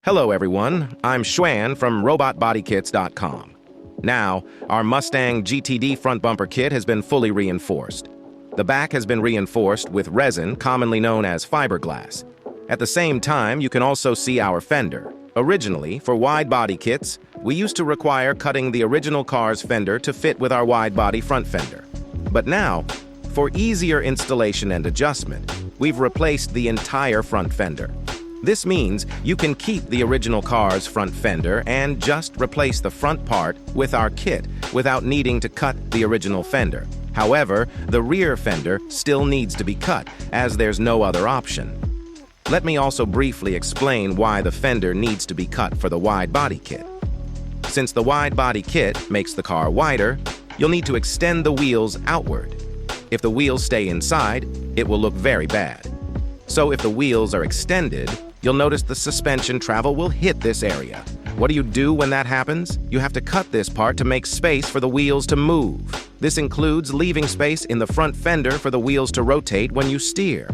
Hello everyone, I'm Schwan from RobotBodyKits.com. Now, our Mustang GTD front bumper kit has been fully reinforced. The back has been reinforced with resin, commonly known as fiberglass. At the same time, you can also see our fender. Originally, for wide body kits, we used to require cutting the original car's fender to fit with our wide body front fender. But now, for easier installation and adjustment, we've replaced the entire front fender. This means you can keep the original car's front fender and just replace the front part with our kit without needing to cut the original fender. However, the rear fender still needs to be cut, as there's no other option. Let me also briefly explain why the fender needs to be cut for the wide body kit. Since the wide body kit makes the car wider, you'll need to extend the wheels outward. If the wheels stay inside, it will look very bad. So if the wheels are extended, you'll notice the suspension travel will hit this area. What do you do when that happens? You have to cut this part to make space for the wheels to move. This includes leaving space in the front fender for the wheels to rotate when you steer.